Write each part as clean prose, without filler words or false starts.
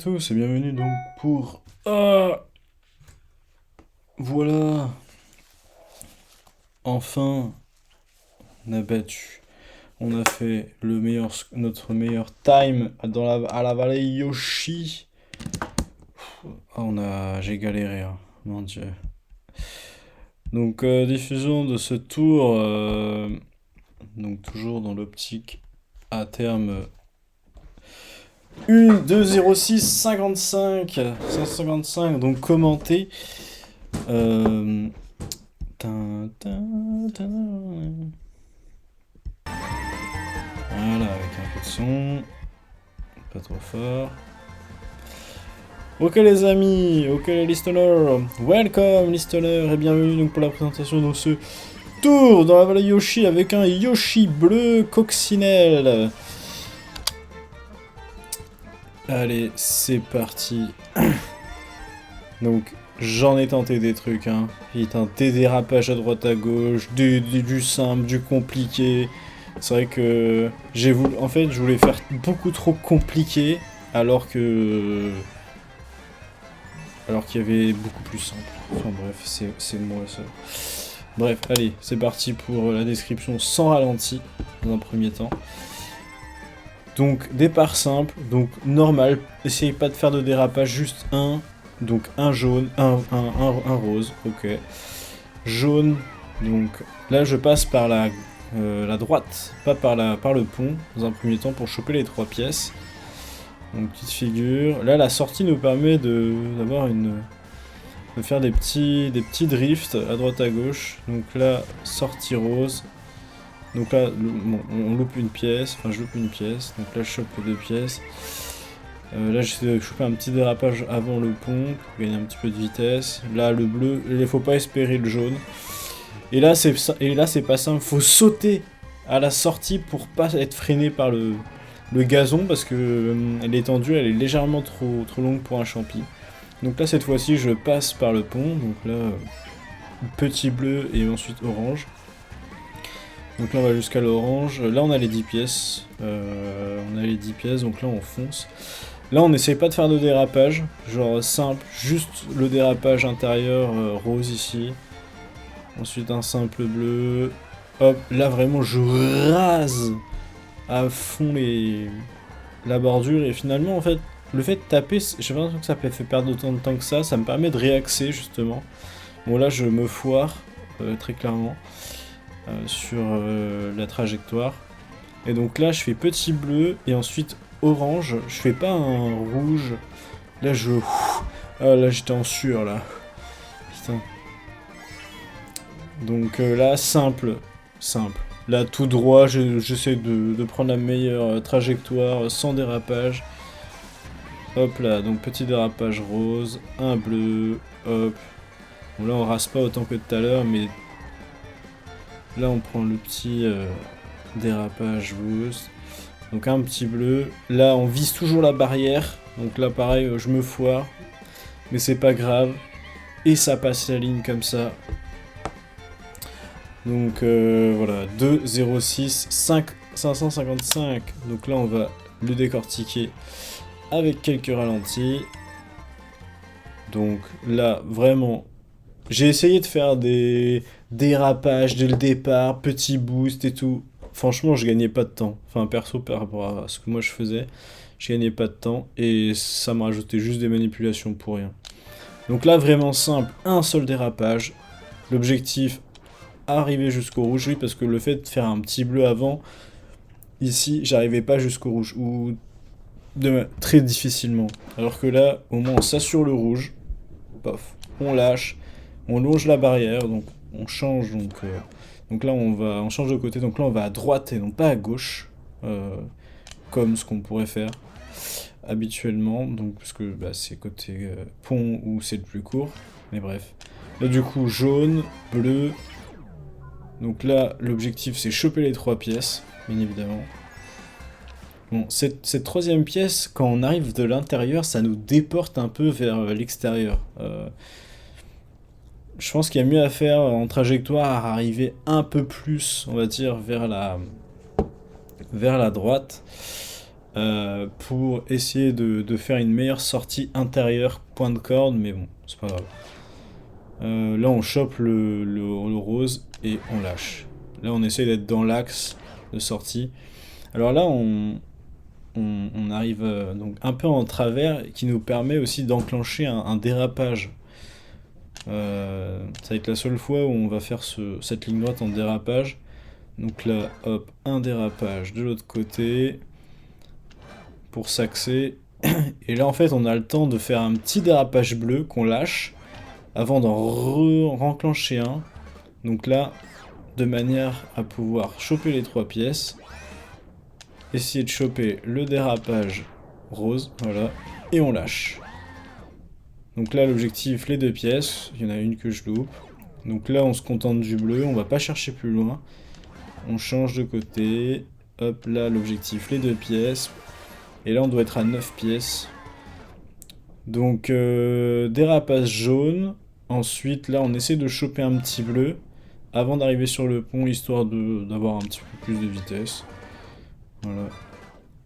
Tous et bienvenue donc pour... voilà, enfin, on a battu. On a fait notre meilleur time à la vallée Yoshi. J'ai galéré, hein, mon Dieu. Donc, diffusion de ce tour, donc toujours dans l'optique à terme 1, 2, 0, 6, 55, 155, donc commenté. Euh, tin, tin, tin. Voilà, avec un peu de son, pas trop fort. Ok les amis, ok les listeners, welcome listeners et bienvenue donc pour la présentation de ce tour dans la vallée Yoshi avec un Yoshi bleu coccinelle. Allez, c'est parti. Donc j'en ai tenté des trucs, hein. Putain, des dérapages à droite à gauche, du simple, du compliqué. C'est vrai que en fait, je voulais faire beaucoup trop compliqué alors que alors qu'il y avait beaucoup plus simple. Enfin bref, c'est moi ça. Bref, allez, c'est parti pour la description sans ralenti dans un premier temps. Donc départ simple, donc normal. Essayez pas de faire de dérapage, juste un. Donc un jaune, un rose, ok. Jaune, donc là je passe par la droite, pas par le pont, dans un premier temps pour choper les 3 pièces. Donc petite figure. Là la sortie nous permet de faire des petits drifts à droite à gauche. Donc là, sortie rose. Donc là, bon, on loupe une pièce, enfin je loupe une pièce, donc là je chope 2 pièces. Là j'essaie de choper un petit dérapage avant le pont, pour gagner un petit peu de vitesse. Là le bleu, il faut pas espérer le jaune. Et là c'est pas simple, faut sauter à la sortie pour pas être freiné par le gazon, parce que l'étendue elle est légèrement trop longue pour un champi. Donc là cette fois-ci je passe par le pont, donc là petit bleu et ensuite orange. Donc là on va jusqu'à l'orange, là on a les 10 pièces, donc là on fonce. Là on n'essaye pas de faire de dérapage, genre simple, juste le dérapage intérieur rose ici. Ensuite un simple bleu, hop, là vraiment je rase à fond la bordure et finalement en fait le fait de taper, j'ai pas l'impression que ça fait perdre autant de temps que ça me permet de réaxer justement. Bon là je me foire très clairement sur la trajectoire. Et donc là je fais petit bleu et ensuite orange. Je fais pas un rouge. Là je... Ah là j'étais en sueur là. Putain. Donc là simple. Simple. Là tout droit, j'essaie de prendre la meilleure trajectoire sans dérapage. Hop là, donc petit dérapage rose, un bleu, hop. Bon là on rase pas autant que tout à l'heure, mais là on prend le petit dérapage boost. Donc un petit bleu. Là on vise toujours la barrière. Donc là pareil je me foire. Mais c'est pas grave. Et ça passe la ligne comme ça. Donc voilà, 2, 0, 6, 5, 555. Donc là on va le décortiquer avec quelques ralentis. Donc là vraiment, j'ai essayé de faire des dérapages dès le départ, petit boost et tout. Franchement, je gagnais pas de temps. Enfin, perso, par rapport à ce que moi je faisais, je gagnais pas de temps et ça me rajoutait juste des manipulations pour rien. Donc là, vraiment simple, un seul dérapage. L'objectif, arriver jusqu'au rouge, oui, parce que le fait de faire un petit bleu avant, ici, j'arrivais pas jusqu'au rouge, ou très difficilement. Alors que là, au moins, on s'assure le rouge, pof, on lâche, on longe la barrière, donc on change, donc là on change de côté, donc là on va à droite et non pas à gauche, comme ce qu'on pourrait faire habituellement, donc parce que bah, c'est côté pont où c'est le plus court, mais bref. Là du coup jaune, bleu, donc là l'objectif c'est choper les 3 pièces, bien évidemment. Bon, cette troisième pièce, quand on arrive de l'intérieur, ça nous déporte un peu vers l'extérieur. Je pense qu'il y a mieux à faire en trajectoire, à arriver un peu plus, on va dire, vers la droite. pour essayer de faire une meilleure sortie intérieure, point de corde, mais bon, c'est pas grave. Là, on chope le rose et on lâche. Là, on essaye d'être dans l'axe de sortie. Alors là, on arrive donc un peu en travers, qui nous permet aussi d'enclencher un dérapage. Ça va être la seule fois où on va faire cette ligne droite en dérapage. Donc là, hop, un dérapage de l'autre côté pour s'axer. Et là, en fait, on a le temps de faire un petit dérapage bleu qu'on lâche avant d'en renclencher un. Donc là, de manière à pouvoir choper les 3 pièces. Essayer de choper le dérapage rose, voilà, et on lâche. Donc là, l'objectif, les 2 pièces, il y en a une que je loupe. Donc là, on se contente du bleu, on va pas chercher plus loin. On change de côté, hop, là, l'objectif, les 2 pièces. Et là, on doit être à 9 pièces. Donc, dérapage jaune. Ensuite, là, on essaie de choper un petit bleu avant d'arriver sur le pont, histoire d'avoir un petit peu plus de vitesse. Voilà.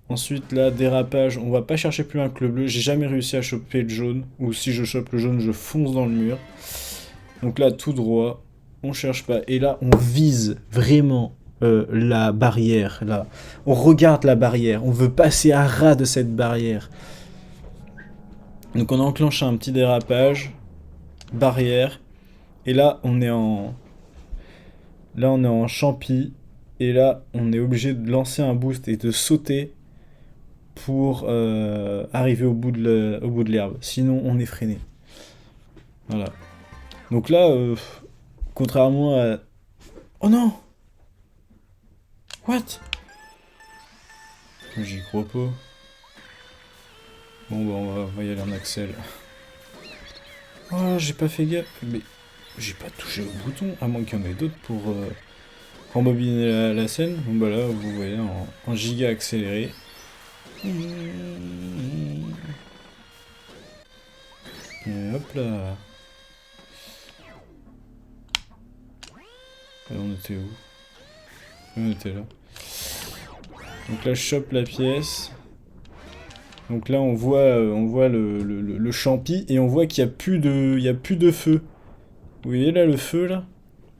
Ensuite, là, dérapage, on va pas chercher plus loin que le bleu. J'ai jamais réussi à choper le jaune. Ou si je chope le jaune, je fonce dans le mur. Donc là, tout droit, on cherche pas. Et là, on vise vraiment la barrière. Là, on regarde la barrière. On veut passer à ras de cette barrière. Donc on enclenche un petit dérapage. Barrière. Et là, on est en... Là, on est en champi. Et là, on est obligé de lancer un boost et de sauter pour arriver au bout de l'herbe. Sinon, on est freiné. Voilà. Donc là, contrairement à... Oh non! What? J'y crois pas. Bon, bah, on va y aller en accel. Oh, j'ai pas fait gaffe. Mais j'ai pas touché au bouton, à moins qu'il y en ait d'autres pour rembobiner la scène. Bon, bah là, vous voyez, en giga accéléré. Et hop là. Et on était où? On était là. Donc là, je chope la pièce. Donc là, on voit le champi et on voit qu'il n'y a plus de feu. Vous voyez là le feu là?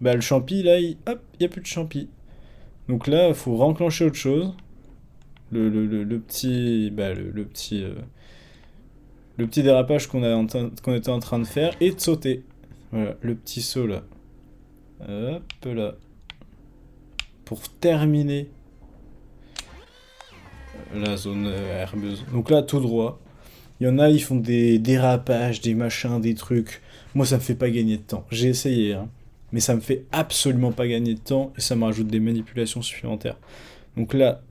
Bah le champi là, hop, il n'y a plus de champi. Donc là, il faut renclencher autre chose. Le petit, bah, le petit dérapage qu'on était en train de faire et de sauter. Voilà, le petit saut là. Hop là. Pour terminer la zone herbeuse. Donc là, tout droit. Il y en a, ils font des dérapages, des machins, des trucs. Moi, ça me fait pas gagner de temps. J'ai essayé, hein. Mais ça me fait absolument pas gagner de temps et ça me rajoute des manipulations supplémentaires. Donc là,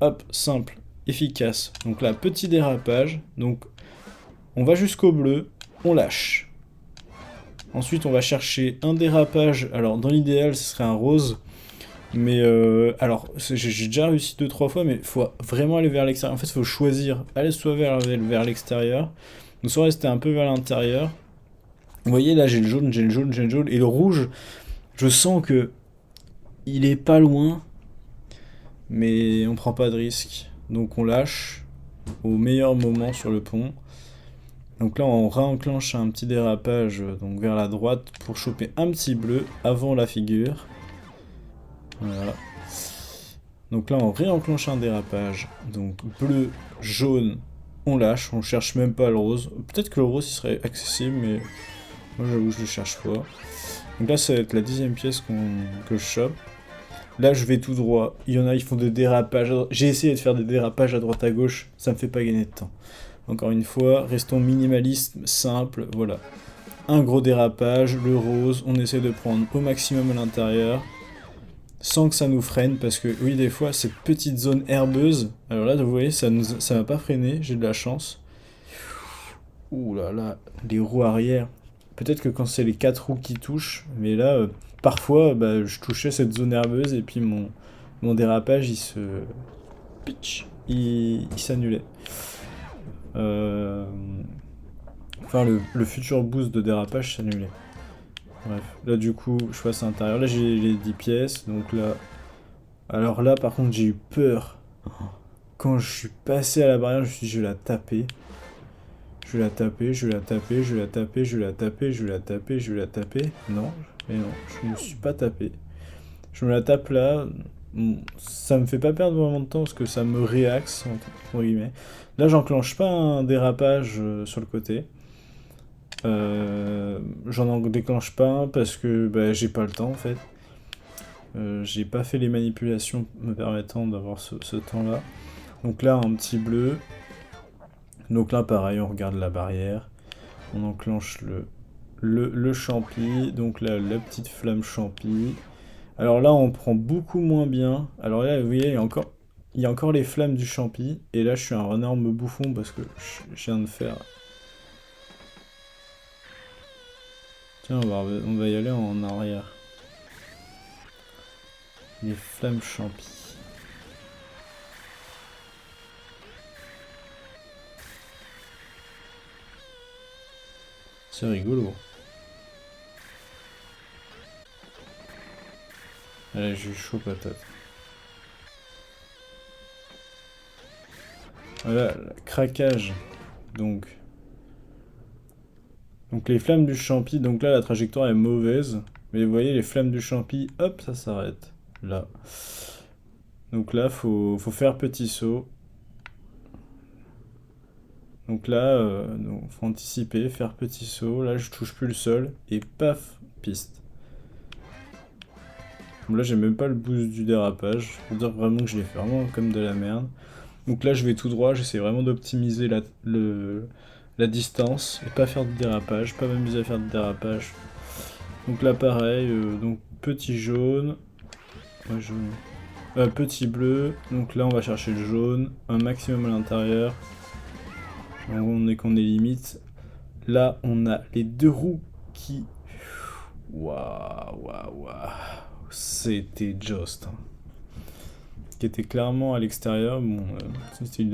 hop, simple, efficace. Donc là, petit dérapage. Donc, on va jusqu'au bleu, on lâche. Ensuite, on va chercher un dérapage. Alors, dans l'idéal, ce serait un rose. Mais alors, j'ai déjà réussi 2-3 fois, mais il faut vraiment aller vers l'extérieur. En fait, il faut choisir. Aller soit vers l'extérieur, ou soit rester un peu vers l'intérieur. Vous voyez, là, j'ai le jaune, j'ai le jaune, j'ai le jaune. Et le rouge, je sens que il est pas loin, mais on prend pas de risque. Donc on lâche au meilleur moment sur le pont. Donc là, on réenclenche un petit dérapage donc vers la droite pour choper un petit bleu avant la figure. Voilà. Donc là, on réenclenche un dérapage. Donc bleu, jaune, on lâche. On cherche même pas le rose. Peut-être que le rose, il serait accessible, mais moi, j'avoue, je le cherche pas. Donc là, ça va être la 10e pièce que je chope. Là, je vais tout droit. Il y en a, ils font des dérapages. J'ai essayé de faire des dérapages à droite à gauche. Ça me fait pas gagner de temps. Encore une fois, restons minimalistes, simple, voilà. Un gros dérapage, le rose, on essaie de prendre au maximum à l'intérieur, sans que ça nous freine, parce que oui, des fois, cette petite zone herbeuse, alors là, vous voyez, ça m'a pas freiné, j'ai de la chance. Ouh là là, les roues arrière. Peut-être que quand c'est les 4 roues qui touchent, mais là, parfois, bah, je touchais cette zone herbeuse, et puis mon dérapage, il s'annulait. Enfin, le futur boost de dérapage s'annulait. Bref, là du coup, je passe à l'intérieur. Là, j'ai les 10 pièces, donc là... Alors là, par contre, j'ai eu peur. quand je suis passé à la barrière, je me suis dit, je vais la taper. Je vais la taper, je vais la taper, je vais la taper, je vais la taper, je vais la taper, je vais la taper. Non, mais non, je me suis pas tapé. Je me la tape là. Ça me fait pas perdre vraiment de temps parce que ça me réaxe, entre guillemets. Là, j'enclenche pas un dérapage sur le côté. J'en déclenche pas un parce que bah, j'ai pas le temps en fait. J'ai pas fait les manipulations me permettant d'avoir ce temps-là. Donc là, un petit bleu. Donc là, pareil, on regarde la barrière. On enclenche le champi. Donc là, la petite flamme champi. Alors là, on prend beaucoup moins bien. Alors là, vous voyez, il y a encore les flammes du champi. Et là, je suis un énorme bouffon parce que je viens de faire... Tiens, on va y aller en arrière. Les flammes champi. C'est rigolo. Allez, j'ai chaud patate. Voilà, le craquage. Donc les flammes du champi, donc là la trajectoire est mauvaise. Mais vous voyez les flammes du champi, hop, ça s'arrête. Là. Donc là, faut faire petit saut. Donc là, faut anticiper, faire petit saut. Là, je touche plus le sol. Et paf, piste. Donc là, j'ai même pas le boost du dérapage. Faut dire vraiment que je l'ai fait vraiment comme de la merde. Donc là, je vais tout droit. J'essaie vraiment d'optimiser la distance. Et pas faire de dérapage. Pas m'amuser à faire de dérapage. Donc là, pareil. Donc petit jaune. Ouais, jaune. Petit bleu. Donc là, on va chercher le jaune. Un maximum à l'intérieur. On est qu'on est limite. Là, on a les deux roues qui... Waouh, waouh, waouh. C'était Just. Hein. Qui était clairement à l'extérieur. Bon, c'était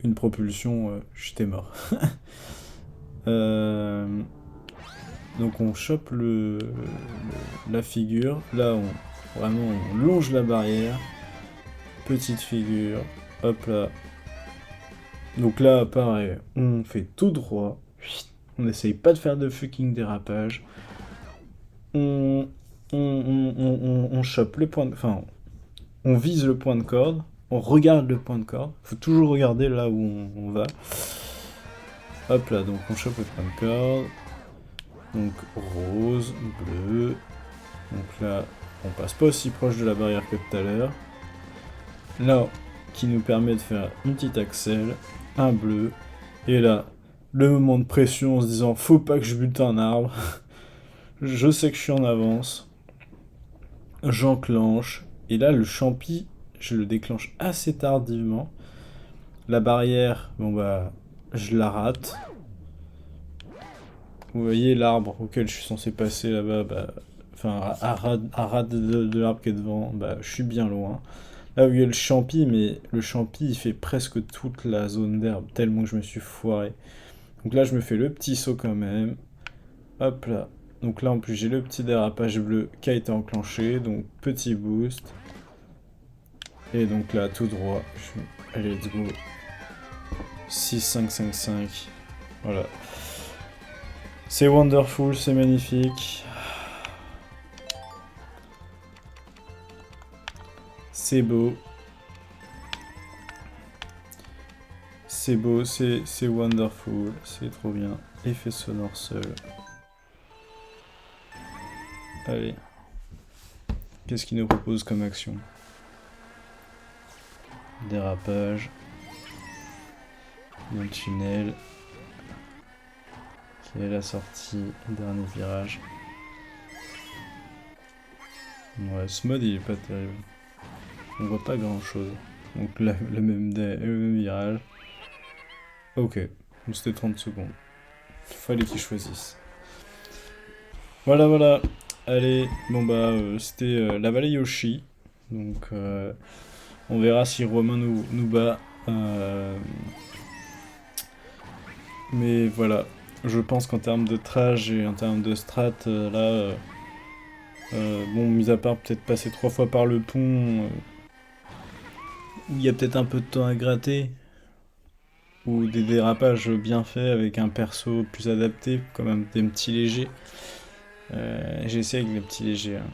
une propulsion. J'étais mort. Donc on chope la figure. Là, vraiment, on longe la barrière. Petite figure. Hop là. Donc là, pareil, on fait tout droit. On n'essaye pas de faire de fucking dérapage. On chope le point de... Enfin, on vise le point de corde. On regarde le point de corde. Faut toujours regarder là où on va. Hop là, donc on chope le point de corde. Donc rose, bleu. Donc là, on passe pas aussi proche de la barrière que tout à l'heure. Là, qui nous permet de faire une petite accel. Un bleu. Et là, le moment de pression en se disant faut pas que je bute un arbre. Je sais que je suis en avance. J'enclenche. Et là, le champi, je le déclenche assez tardivement. La barrière, bon bah, je la rate. Vous voyez l'arbre auquel je suis censé passer là-bas, bah, enfin, à ras de l'arbre qui est devant, bah, je suis bien loin. Là où il y a le champi, mais le champi, il fait presque toute la zone d'herbe, tellement que je me suis foiré. Donc là, je me fais le petit saut quand même. Hop là. Donc là, en plus, j'ai le petit dérapage bleu qui a été enclenché. Donc, petit boost. Et donc là, tout droit. Allez, let's go. 6, 5, 5, 5. Voilà. C'est wonderful, c'est magnifique. C'est beau. C'est beau, c'est wonderful. C'est trop bien. Effet sonore seul. Allez. Qu'est-ce qu'il nous propose comme action? Dérapage. Dans le tunnel. Qui est la sortie. Dernier virage. Ouais, ce mode il est pas terrible. On voit pas grand chose. Donc le même virage. Ok. Donc c'était 30 secondes. Fallait qu'il choisisse. Voilà, voilà. Allez, bon bah c'était la vallée Yoshi. Donc on verra si Romain nous bat. Mais voilà. Je pense qu'en termes de trage et en termes de strat, là, bon, mis à part peut-être passer 3 fois par le pont, où il y a peut-être un peu de temps à gratter, ou des dérapages bien faits avec un perso plus adapté, comme des petits légers. J'ai essayé avec les petits légers, hein,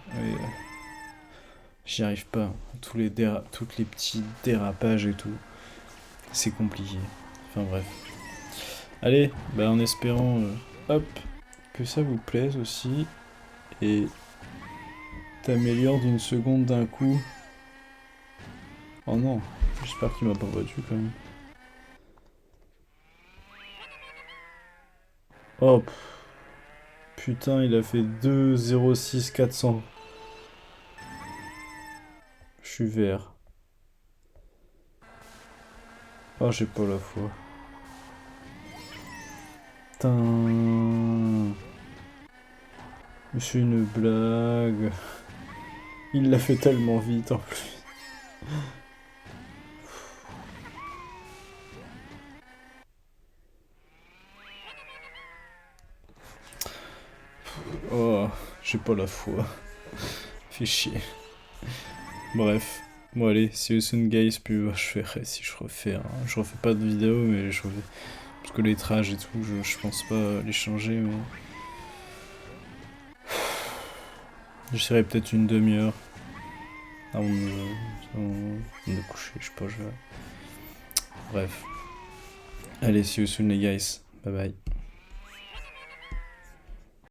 j'y arrive pas. Toutes les petits dérapages et tout, c'est compliqué. Enfin bref. Allez, bah en espérant, hop, que ça vous plaise aussi, et t'améliores d'une seconde d'un coup. Oh non, j'espère qu'il m'a pas battu quand même. Oh putain, il a fait 2,06 400. Je suis vert. Oh, j'ai pas la foi. Putain. C'est une blague. Il l'a fait tellement vite en plus. Oh, j'ai pas la foi. Fait chier. Bref. Bon allez, see you soon guys, puis je verrai si je refais. Je refais pas de vidéo, mais je refais. Parce que les trages et tout, je pense pas les changer, mais. J'essaierai peut-être une demi-heure avant de me coucher, je sais pas, je verrai. Bref. Allez, see you soon les guys. Bye bye.